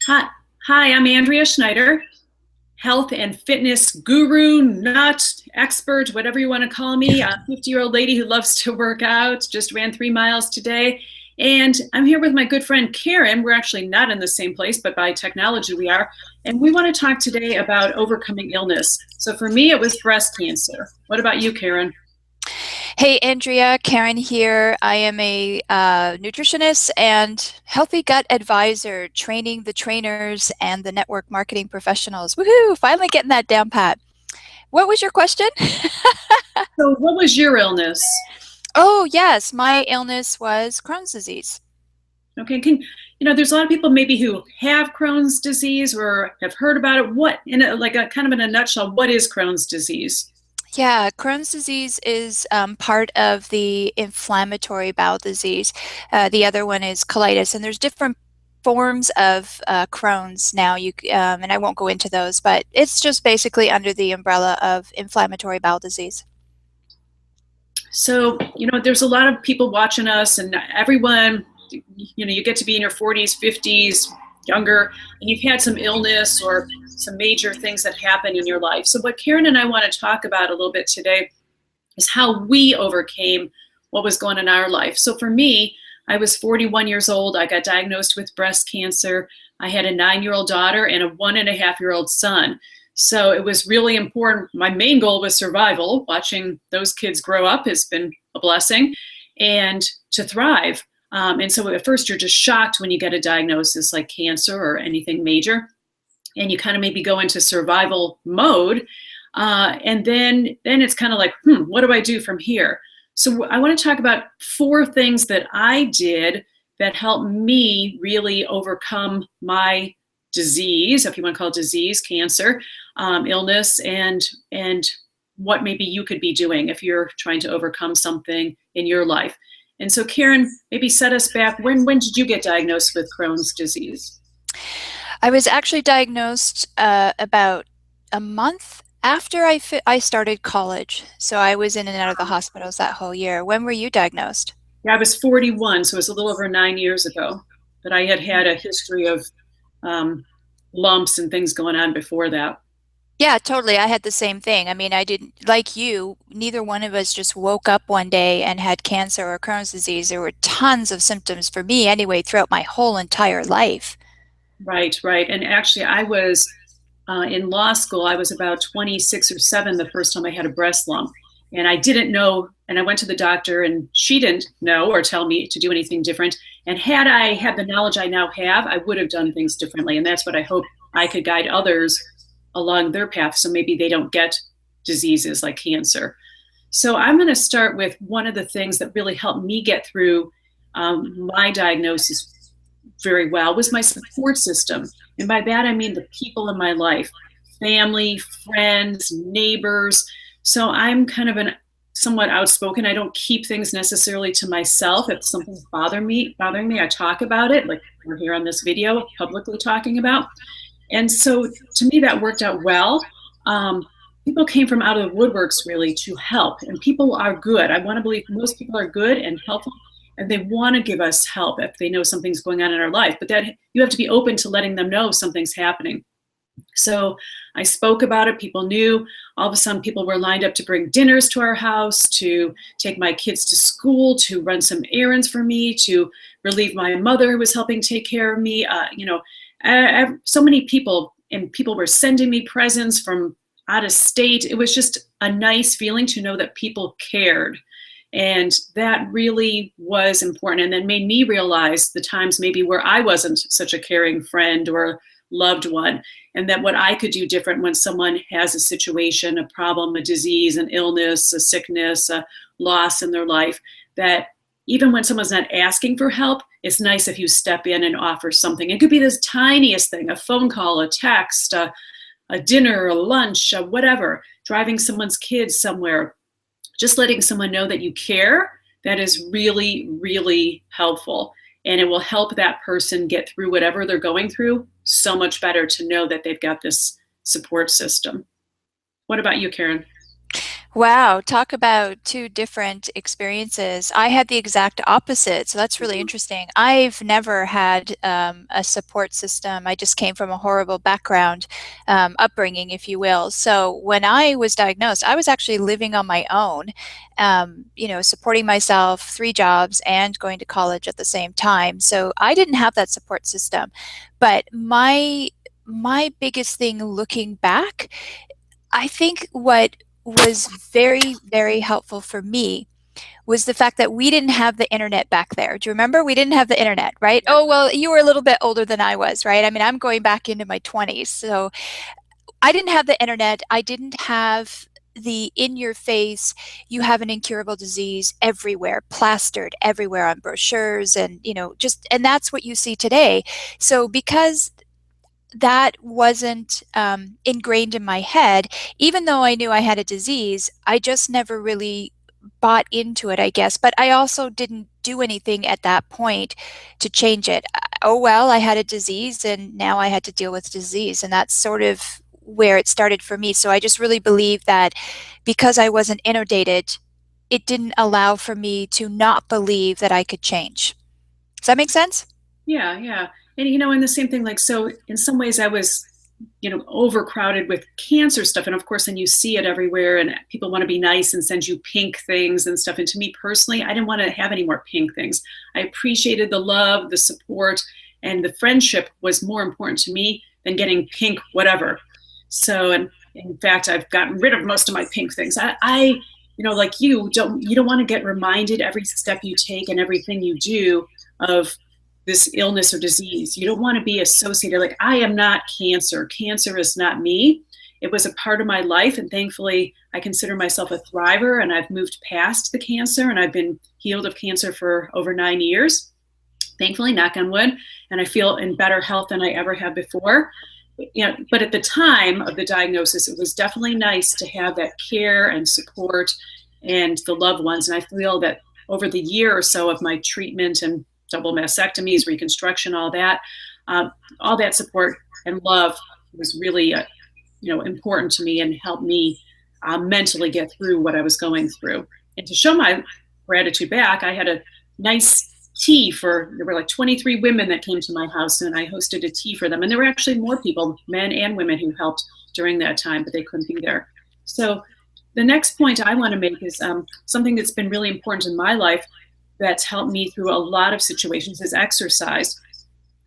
Hi, I'm Andrea Schneider, health and fitness guru, nut expert, whatever you want to call me. A 50-year-old lady who loves to work out, just ran 3 miles today. And I'm here with my good friend Karen. We're actually not in the same place, but by technology we are. And we want to talk today about overcoming illness. So for me, it was breast cancer. What about you, Karen? Hey, Andrea, Karen here. I am a nutritionist and healthy gut advisor, training the trainers and the network marketing professionals. Woohoo! Finally getting that down pat. What was your question? So what was your illness? Oh, yes, my illness was Crohn's disease. Okay, there's a lot of people maybe who have Crohn's disease or have heard about it. What, kind of in a nutshell, what is Crohn's disease? Yeah, Crohn's disease is part of the inflammatory bowel disease. The other one is colitis, and there's different forms of Crohn's now. And I won't go into those, but it's just basically under the umbrella of inflammatory bowel disease. So, there's a lot of people watching us, and everyone, you get to be in your 40s, 50s, younger, and you've had some illness or some major things that happen in your life. So, what Karen and I want to talk about a little bit today is how we overcame what was going on in our life. So, for me, I was 41 years old. I got diagnosed with breast cancer. I had a 9-year-old daughter and a 1.5-year-old son. So it was really important. My main goal was survival. Watching those kids grow up has been a blessing, and to thrive. And so at first you're just shocked when you get a diagnosis like cancer or anything major, and you kind of maybe go into survival mode. And then it's kind of like, what do I do from here? So I want to talk about 4 things that I did that helped me really overcome my disease, if you want to call it disease, cancer, illness, and what maybe you could be doing if you're trying to overcome something in your life. And so, Karen, maybe set us back. When did you get diagnosed with Crohn's disease? I was actually diagnosed about a month after I started college. So I was in and out of the hospitals that whole year. When were you diagnosed? Yeah, I was 41, so it was a little over 9 years ago. But I had a history of lumps and things going on before that. Yeah, totally. I had the same thing. I mean, I didn't, like you, neither one of us just woke up one day and had cancer or Crohn's disease. There were tons of symptoms for me anyway throughout my whole entire life. Right, right. And actually, I was in law school. I was about 26 or 7 the first time I had a breast lump. And I didn't know. And I went to the doctor, and she didn't know or tell me to do anything different. And had I had the knowledge I now have, I would have done things differently. And that's what I hope I could guide others along their path, so maybe they don't get diseases like cancer. So I'm going to start with one of the things that really helped me get through my diagnosis very well was my support system. And by that, I mean the people in my life, family, friends, neighbors. So I'm kind of somewhat outspoken. I don't keep things necessarily to myself. If something's bothering me, I talk about it, like we're here on this video publicly talking about. And so to me, that worked out well. People came from out of the woodworks really to help, and people are good. I want to believe most people are good and helpful, and they want to give us help if they know something's going on in our life. But that you have to be open to letting them know something's happening. So I spoke about it. People knew. All of a sudden, people were lined up to bring dinners to our house, to take my kids to school, to run some errands for me, to relieve my mother who was helping take care of me. So many people, and people were sending me presents from out of state. It was just a nice feeling to know that people cared. And that really was important. And then made me realize the times maybe where I wasn't such a caring friend or loved one, and that what I could do different when someone has a situation, a problem, a disease, an illness, a sickness, a loss in their life, that even when someone's not asking for help, it's nice if you step in and offer something. It could be this tiniest thing, a phone call, a text, a dinner, a lunch, whatever, driving someone's kids somewhere, just letting someone know that you care. That is really, really helpful. And it will help that person get through whatever they're going through so much better to know that they've got this support system. What about you, Karen? Wow, talk about two different experiences. I had the exact opposite, so that's really interesting. I've never had a support system. I just came from a horrible background, upbringing, if you will. So when I was diagnosed, I was actually living on my own, supporting myself, three jobs, and going to college at the same time. So I didn't have that support system. But my biggest thing looking back, I think what was very, very helpful for me was the fact that we didn't have the internet back there. Do you remember? We didn't have the internet, right? Yeah. Oh, well, you were a little bit older than I was, right? I mean, I'm going back into my 20s. So I didn't have the internet. I didn't have the in your face, you have an incurable disease everywhere, plastered everywhere on brochures and, and that's what you see today. So because that wasn't ingrained in my head. Even though I knew I had a disease, I just never really bought into it, I guess. But I also didn't do anything at that point to change it. Oh, well, I had a disease and now I had to deal with disease. And that's sort of where it started for me. So I just really believe that because I wasn't inundated, it didn't allow for me to not believe that I could change. Does that make sense? Yeah, yeah. And and the same thing, like, so in some ways I was, overcrowded with cancer stuff. And of course, then you see it everywhere and people want to be nice and send you pink things and stuff. And to me personally, I didn't want to have any more pink things. I appreciated the love, the support, and the friendship was more important to me than getting pink whatever. So, and in fact, I've gotten rid of most of my pink things. Like you don't want to get reminded every step you take and everything you do of this illness or disease. You don't want to be associated, like, I am not cancer. Cancer is not me. It was a part of my life. And thankfully, I consider myself a thriver and I've moved past the cancer and I've been healed of cancer for over 9 years. Thankfully, knock on wood. And I feel in better health than I ever have before. But at the time of the diagnosis, it was definitely nice to have that care and support and the loved ones. And I feel that over the year or so of my treatment and double mastectomies, reconstruction, all that support and love was really, important to me and helped me mentally get through what I was going through. And to show my gratitude back, I had a nice tea there were like 23 women that came to my house and I hosted a tea for them. And there were actually more people, men and women, who helped during that time, but they couldn't be there. So the next point I want to make is something that's been really important in my life that's helped me through a lot of situations is exercise.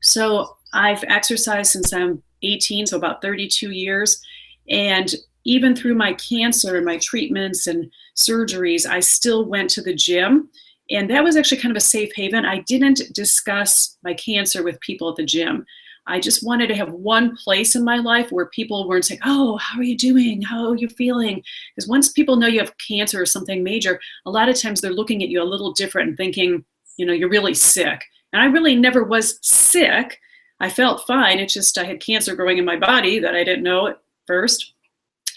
So I've exercised since I'm 18, so about 32 years. And even through my cancer and my treatments and surgeries, I still went to the gym. And that was actually kind of a safe haven. I didn't discuss my cancer with people at the gym. I just wanted to have one place in my life where people weren't saying, oh, how are you doing? How are you feeling? Because once people know you have cancer or something major, a lot of times they're looking at you a little different and thinking, you're really sick. And I really never was sick. I felt fine. It's just I had cancer growing in my body that I didn't know at first.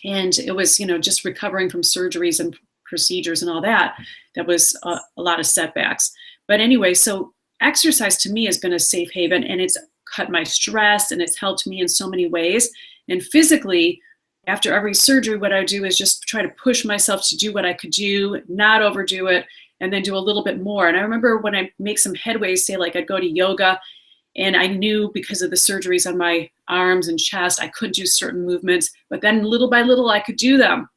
And it was, just recovering from surgeries and procedures and all that. That was a lot of setbacks. But anyway, so exercise to me has been a safe haven, and it's cut my stress and it's helped me in so many ways. And physically, after every surgery, what I do is just try to push myself to do what I could do, not overdo it, and then do a little bit more. And I remember when I make some headway, say like I'd go to yoga, and I knew because of the surgeries on my arms and chest, I couldn't do certain movements, but then little by little I could do them.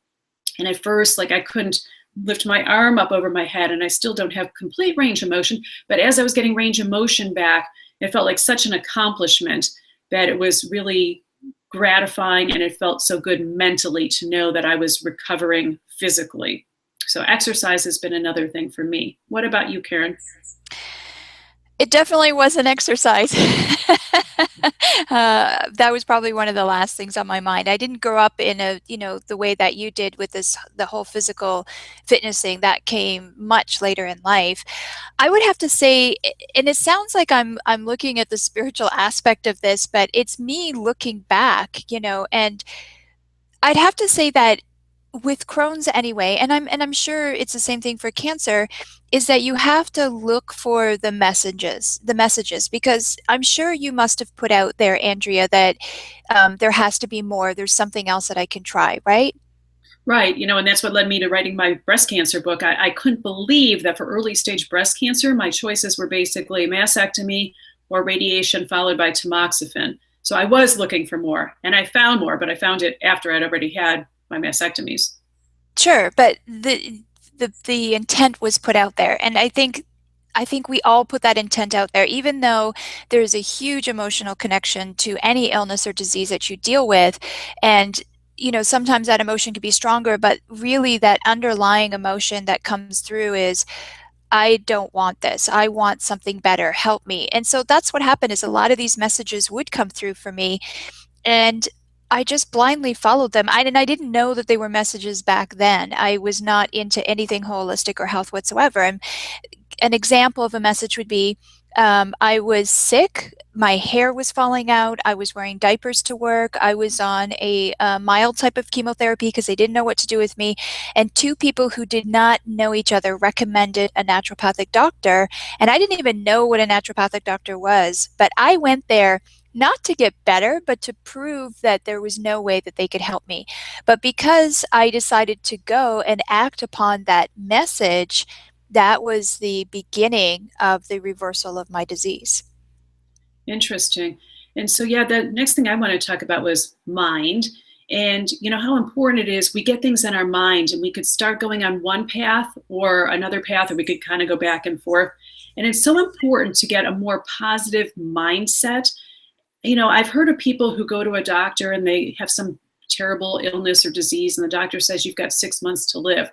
And at first, like, I couldn't lift my arm up over my head, and I still don't have complete range of motion. But as I was getting range of motion back, it felt like such an accomplishment that it was really gratifying, and it felt so good mentally to know that I was recovering physically. So exercise has been another thing for me. What about you, Karen? It definitely was an exercise. That was probably one of the last things on my mind. I didn't grow up in the way that you did with the whole physical fitness thing. That came much later in life. I would have to say, and it sounds like I'm looking at the spiritual aspect of this, but it's me looking back, and I'd have to say that with Crohn's anyway, and I'm sure it's the same thing for cancer, is that you have to look for the messages, because I'm sure you must have put out there, Andrea, that there has to be more. There's something else that I can try, right? Right. And that's what led me to writing my breast cancer book. I couldn't believe that for early stage breast cancer, my choices were basically mastectomy or radiation followed by tamoxifen. So I was looking for more and I found more, but I found it after I'd already had my mastectomies. Sure, but the intent was put out there, and I think we all put that intent out there, even though there's a huge emotional connection to any illness or disease that you deal with. And, sometimes that emotion can be stronger, but really that underlying emotion that comes through is, I don't want this. I want something better. Help me. And so that's what happened is a lot of these messages would come through for me. And I just blindly followed them. And I didn't know that they were messages back then. I was not into anything holistic or health whatsoever. And an example of a message would be, I was sick, my hair was falling out, I was wearing diapers to work, I was on a mild type of chemotherapy because they didn't know what to do with me, and two people who did not know each other recommended a naturopathic doctor, and I didn't even know what a naturopathic doctor was, but I went there not to get better, but to prove that there was no way that they could help me. But because I decided to go and act upon that message, that was the beginning of the reversal of my disease. Interesting. And so, yeah, the next thing I want to talk about was mind. And how important it is we get things in our mind and we could start going on one path or another path, or we could kind of go back and forth. And it's so important to get a more positive mindset. I've heard of people who go to a doctor and they have some terrible illness or disease, and the doctor says you've got 6 months to live.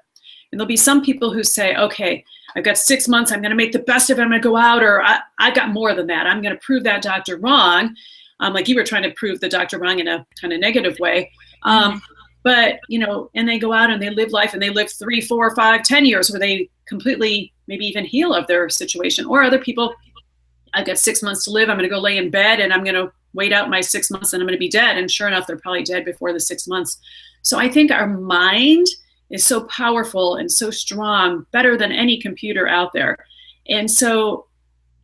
And there'll be some people who say, okay, I've got 6 months, I'm going to make the best of it, I'm going to go out, or I've got more than that. I'm going to prove that doctor wrong. Like you were trying to prove the doctor wrong in a kind of negative way. But, and they go out and they live life and they live 3, 4, 5, 10 years where they completely maybe even heal of their situation. Or other people, I've got 6 months to live, I'm going to go lay in bed and I'm going to wait out my 6 months and I'm going to be dead. And sure enough, they're probably dead before the 6 months. So I think our mind is so powerful and so strong, better than any computer out there. And so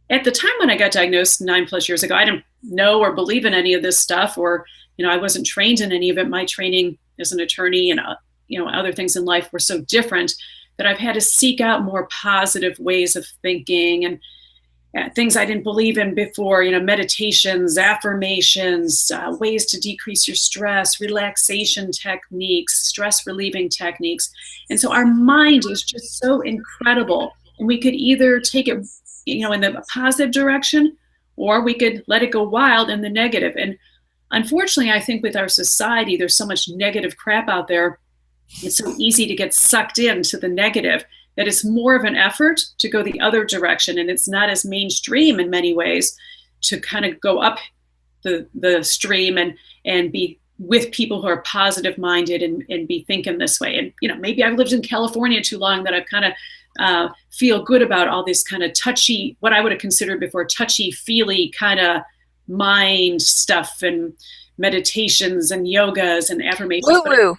at the time when I got diagnosed 9+ years ago, I didn't know or believe in any of this stuff, or, I wasn't trained in any of it. My training as an attorney and, other things in life were so different that I've had to seek out more positive ways of thinking and things I didn't believe in before, meditations, affirmations, ways to decrease your stress, relaxation techniques, stress relieving techniques. And so our mind is just so incredible. And we could either take it, in the positive direction, or we could let it go wild in the negative. And unfortunately, I think with our society, there's so much negative crap out there. It's so easy to get sucked into the negative that it's more of an effort to go the other direction. And it's not as mainstream in many ways to kind of go up the stream and be with people who are positive minded and be thinking this way. And, maybe I've lived in California too long that I've kind of feel good about all this kind of touchy, what I would have considered before touchy feely kind of mind stuff and meditations and yogas and affirmations. Woo woo.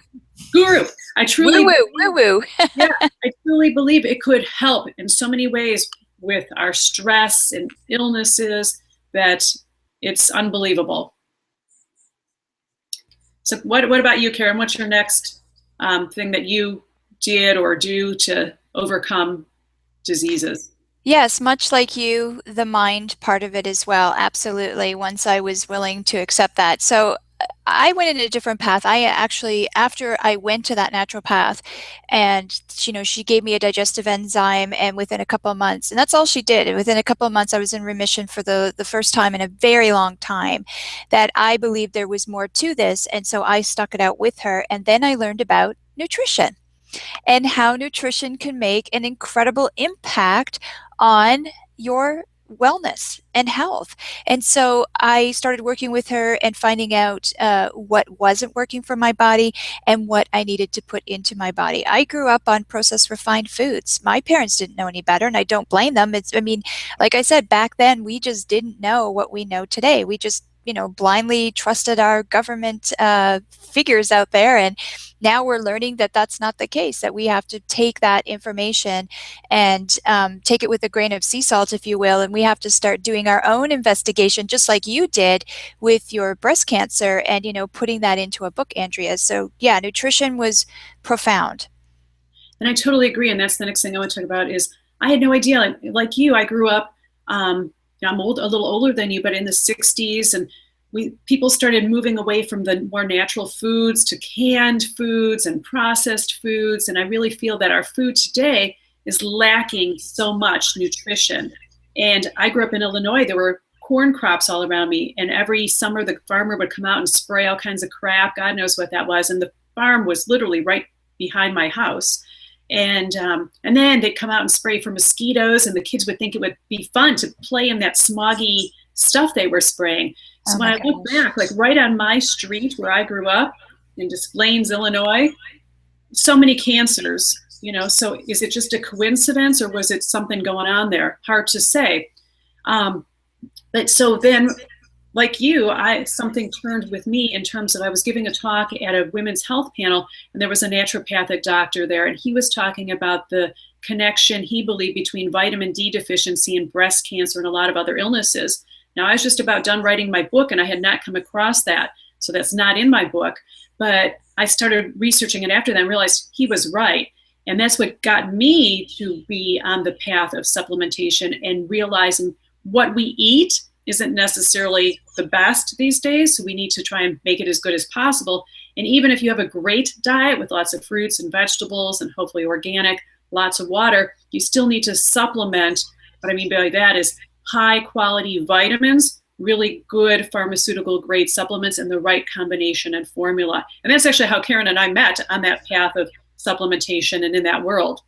Guru. I truly, woo. Yeah, I truly believe it could help in so many ways with our stress and illnesses that it's unbelievable. So what about you, Karen? What's your next thing that you did or do to overcome diseases? Yes, much like you, the mind part of it as well. Absolutely. Once I was willing to accept that. So I went in a different path. I actually, after I went to that naturopath and, she gave me a digestive enzyme, and within a couple of months, and that's all she did. And within a couple of months, I was in remission for the first time in a very long time, that I believed there was more to this. And so I stuck it out with her. And then I learned about nutrition and how nutrition can make an incredible impact on your wellness and health. And so I started working with her and finding out what wasn't working for my body and what I needed to put into my body. I grew up on processed refined foods. My parents didn't know any better, and I don't blame them. Like I said, back then we just didn't know what we know today. We just blindly trusted our government figures out there. And now we're learning that that's not the case, that we have to take that information and take it with a grain of sea salt, if you will. And we have to start doing our own investigation, just like you did with your breast cancer, and, putting that into a book, Andrea. So yeah, nutrition was profound. And I totally agree. And that's the next thing I want to talk about is I had no idea. Like you, I grew up, I'm a little older than you, but in the 60s, and people started moving away from the more natural foods to canned foods and processed foods. And I really feel that our food today is lacking so much nutrition. And I grew up in Illinois. There were corn crops all around me. And every summer, the farmer would come out and spray all kinds of crap. God knows what that was. And the farm was literally right behind my house. And then they'd come out and spray for mosquitoes, and the kids would think it would be fun to play in that smoggy stuff they were spraying. So when I look back, like right on my street where I grew up in Des Plaines, Illinois, so many cancers, so is it just a coincidence, or was it something going on there? Hard to say. But so then, like you, something turned with me in terms of I was giving a talk at a women's health panel, and there was a naturopathic doctor there, and he was talking about the connection he believed between vitamin D deficiency and breast cancer and a lot of other illnesses. Now, I was just about done writing my book, and I had not come across that, so that's not in my book. But I started researching it after that and realized he was right. And that's what got me to be on the path of supplementation and realizing what we eat isn't necessarily the best these days. So we need to try and make it as good as possible. And even if you have a great diet with lots of fruits and vegetables and hopefully organic, lots of water, you still need to supplement. What I mean by that is high quality vitamins, really good pharmaceutical grade supplements in the right combination and formula. And that's actually how Karen and I met on that path of supplementation and in that world.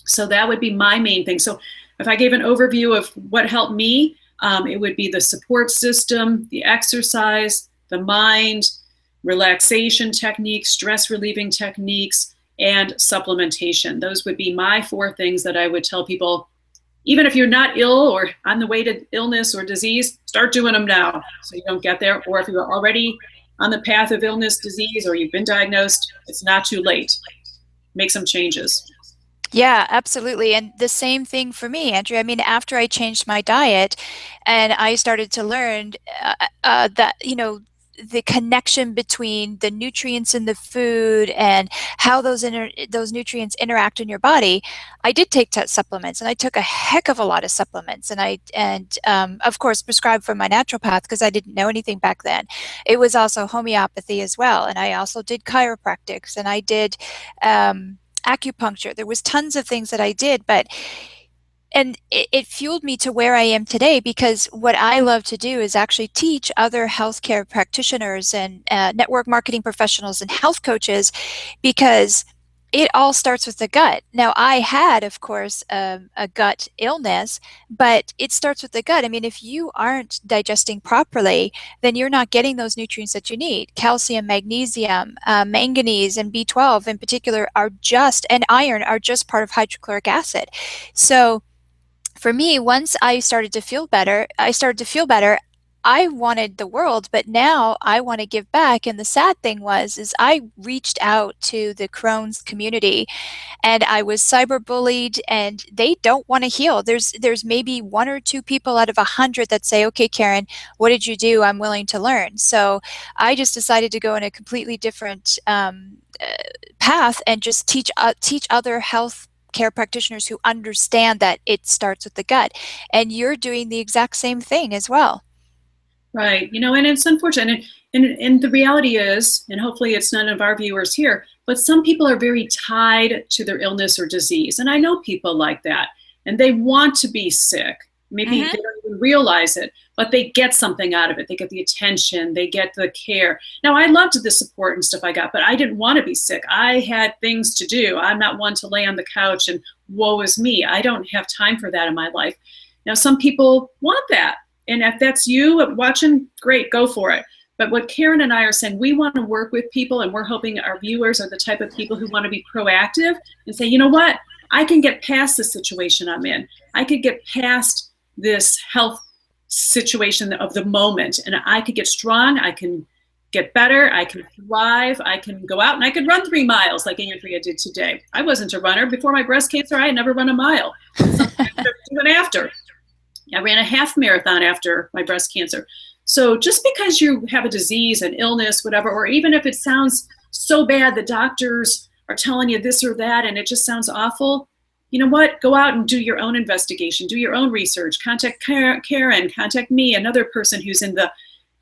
So that would be my main thing. So if I gave an overview of what helped me, it would be the support system, the exercise, the mind, relaxation techniques, stress relieving techniques, and supplementation. Those would be my 4 things that I would tell people, even if you're not ill or on the way to illness or disease, start doing them now so you don't get there. Or if you're already on the path of illness, disease, or you've been diagnosed, it's not too late. Make some changes. Yeah, absolutely. And the same thing for me, Andrea. I mean, after I changed my diet and I started to learn that, the connection between the nutrients in the food and how those nutrients interact in your body, I did take supplements, and I took a heck of a lot of supplements, and of course prescribed from my naturopath because I didn't know anything back then. It was also homeopathy as well, and I also did chiropractics, and I did acupuncture. There was tons of things that I did, and it fueled me to where I am today, because what I love to do is actually teach other healthcare practitioners and network marketing professionals and health coaches, because it all starts with the gut. Now, I had, of course, a gut illness, but it starts with the gut. I mean, if you aren't digesting properly, then you're not getting those nutrients that you need. Calcium, magnesium, manganese, and B12 in particular and iron are just part of hydrochloric acid. So for me, once I started to feel better, I wanted the world, but now I want to give back. And the sad thing is I reached out to the Chrohn's community, and I was cyberbullied, and they don't want to heal. There's maybe 1 or 2 people out of 100 that say, okay, Karen, what did you do? I'm willing to learn. So I just decided to go in a completely different path and just teach other health care practitioners who understand that it starts with the gut. And you're doing the exact same thing as well. Right. And it's unfortunate. And the reality is, and hopefully it's none of our viewers here, but some people are very tied to their illness or disease. And I know people like that, and they want to be sick. Maybe they don't even realize it, but they get something out of it. They get the attention, they get the care. Now, I loved the support and stuff I got, but I didn't want to be sick. I had things to do. I'm not one to lay on the couch and woe is me. I don't have time for that in my life. Now, some people want that. And if that's you watching, great, go for it. But what Karen and I are saying, we want to work with people, and we're hoping our viewers are the type of people who want to be proactive and say, you know what, I can get past the situation I'm in. I could get past this health situation of the moment. And I could get strong, I can get better, I can thrive, I can go out and I could run 3 miles like Andrea did today. I wasn't a runner. Before my breast cancer, I had never run a mile. Even after. I ran a half marathon after my breast cancer. So just because you have a disease, an illness, whatever, or even if it sounds so bad, the doctors are telling you this or that, and it just sounds awful, you know what? Go out and do your own investigation, do your own research, contact Karen, contact me, another person who's in the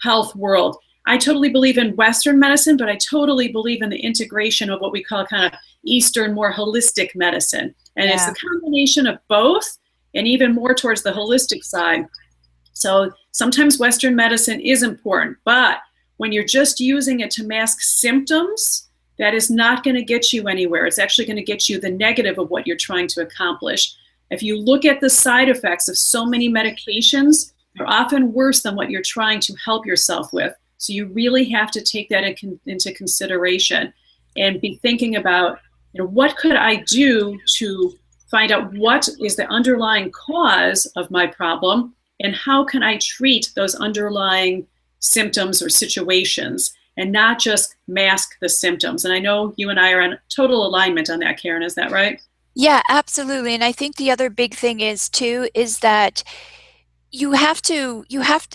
health world. I totally believe in Western medicine, but I totally believe in the integration of what we call kind of Eastern, more holistic medicine. And it's the combination of both and even more towards the holistic side. So sometimes Western medicine is important, but when you're just using it to mask symptoms, that is not going to get you anywhere. It's actually going to get you the negative of what you're trying to accomplish. If you look at the side effects of so many medications, they're often worse than what you're trying to help yourself with. So you really have to take that into consideration and be thinking about, what could I do to find out what is the underlying cause of my problem and how can I treat those underlying symptoms or situations and not just mask the symptoms. And I know you and I are on total alignment on that, Karen. Is that right? Yeah, absolutely. And I think the other big thing is that you have to,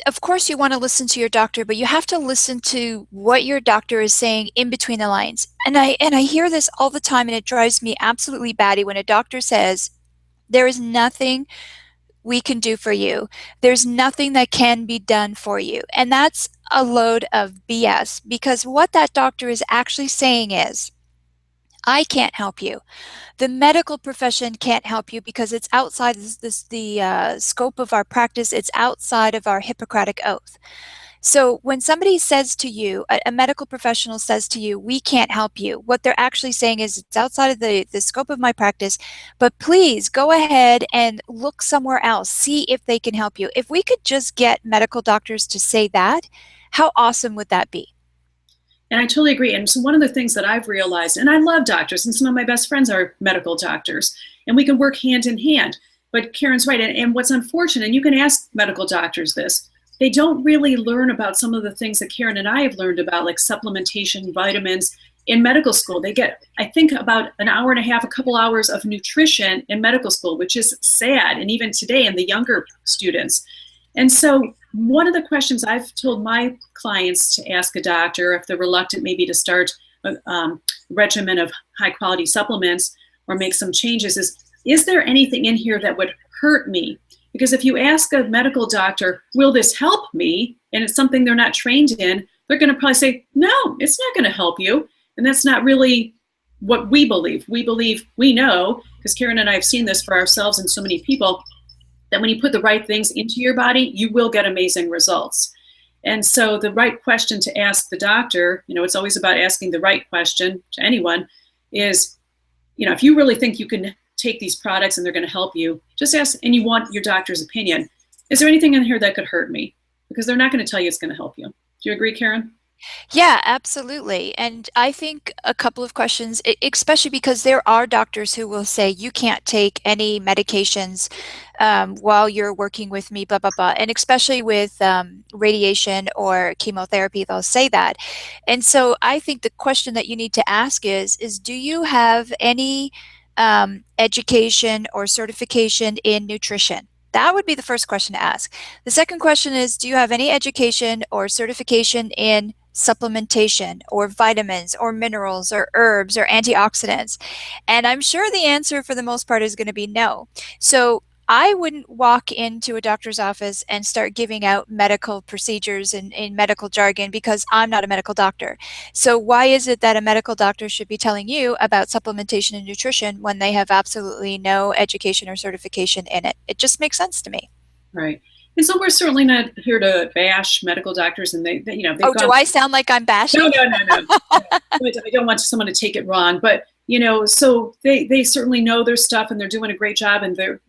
of course you want to listen to your doctor, but you have to listen to what your doctor is saying in between the lines. And I hear this all the time, and it drives me absolutely batty when a doctor says, there is nothing we can do for you. There's nothing that can be done for you. And that's a load of BS, because what that doctor is actually saying is, I can't help you. The medical profession can't help you because it's outside the scope of our practice. It's outside of our Hippocratic oath. So when somebody says to you, a medical professional says to you, we can't help you, what they're actually saying is, it's outside of the scope of my practice, but please go ahead and look somewhere else, see if they can help you. If we could just get medical doctors to say that, how awesome would that be? And I totally agree. And so one of the things that I've realized, and I love doctors, and some of my best friends are medical doctors, and we can work hand in hand. But Karen's right. And what's unfortunate, and you can ask medical doctors this, they don't really learn about some of the things that Karen and I have learned about, like supplementation, vitamins. In medical school, they get, I think, about an hour and a half, a couple hours of nutrition in medical school, which is sad. And even today in the younger students. And so one of the questions I've told my clients to ask a doctor, if they're reluctant maybe to start a regimen of high quality supplements or make some changes, is there anything in here that would hurt me? Because if you ask a medical doctor, will this help me? And it's something they're not trained in, they're going to probably say, no, it's not going to help you. And that's not really what we believe. We believe, we know, because Karen and I have seen this for ourselves and so many people, that when you put the right things into your body, you will get amazing results. And so the right question to ask the doctor, it's always about asking the right question to anyone, is, if you really think you can take these products and they're going to help you, just ask, and you want your doctor's opinion. Is there anything in here that could hurt me? Because they're not going to tell you it's going to help you. Do you agree, Karen? Yeah, absolutely. And I think a couple of questions, especially because there are doctors who will say, you can't take any medications while you're working with me, blah, blah, blah. And especially with radiation or chemotherapy, they'll say that. And so I think the question that you need to ask is do you have any education or certification in nutrition? That would be the first question to ask. The second question is, do you have any education or certification in supplementation or vitamins or minerals or herbs or antioxidants? And I'm sure the answer for the most part is going to be no. So I wouldn't walk into a doctor's office and start giving out medical procedures in medical jargon, because I'm not a medical doctor. So why is it that a medical doctor should be telling you about supplementation and nutrition when they have absolutely no education or certification in it? It just makes sense to me. Right. And so we're certainly not here to bash medical doctors, and they do I sound like I'm bashing? No. I don't want someone to take it wrong, but so they certainly know their stuff and they're doing a great job, and they're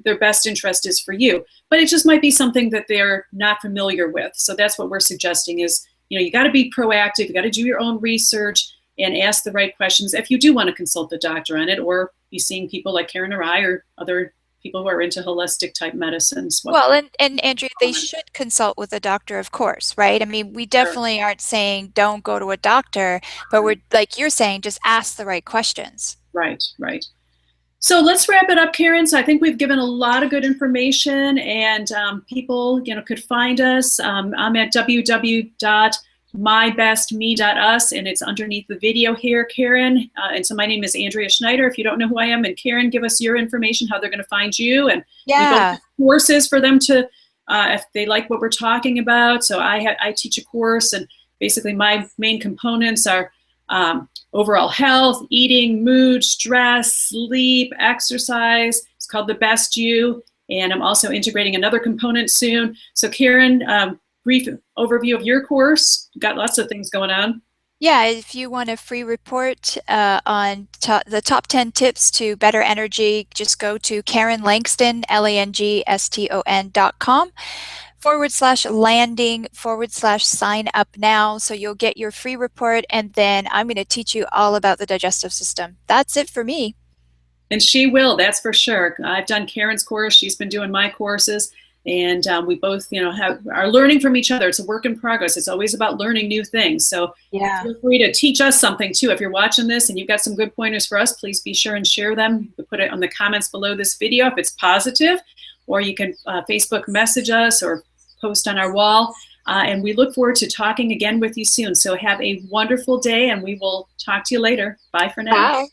their best interest is for you, but it just might be something that they're not familiar with. So that's what we're suggesting is, you got to be proactive. You got to do your own research and ask the right questions if you do want to consult the doctor on it, or be seeing people like Karen or I or other people who are into holistic type medicines. Well, and Andrea, they should consult with a doctor, of course, right? I mean, we Sure. definitely aren't saying don't go to a doctor, but we're, like you're saying, just ask the right questions. Right, right. So let's wrap it up, Karen. So I think we've given a lot of good information, and people, could find us. I'm at www.mybestme.us, and it's underneath the video here, Karen. And so my name is Andrea Schneider. If you don't know who I am, and Karen, give us your information, how they're going to find you, and we both courses for them to, if they like what we're talking about. So I teach a course, and basically my main components are overall health, eating, mood, stress, sleep, exercise. It's called The Best You. And I'm also integrating another component soon. So Karen, brief overview of your course. You've got lots of things going on. Yeah, if you want a free report on the top 10 tips to better energy, just go to Karen Langston, LANGSTON.com/landing/sign up now. So you'll get your free report, and then I'm going to teach you all about the digestive system. That's it for me. And she will, that's for sure. I've done Karen's course. She's been doing my courses. And we both, are learning from each other. It's a work in progress. It's always about learning new things. So feel free to teach us something too. If you're watching this and you've got some good pointers for us, please be sure and share them. You can put it on the comments below this video if it's positive, or you can Facebook message us or post on our wall. And we look forward to talking again with you soon. So have a wonderful day, and we will talk to you later. Bye for now. Bye.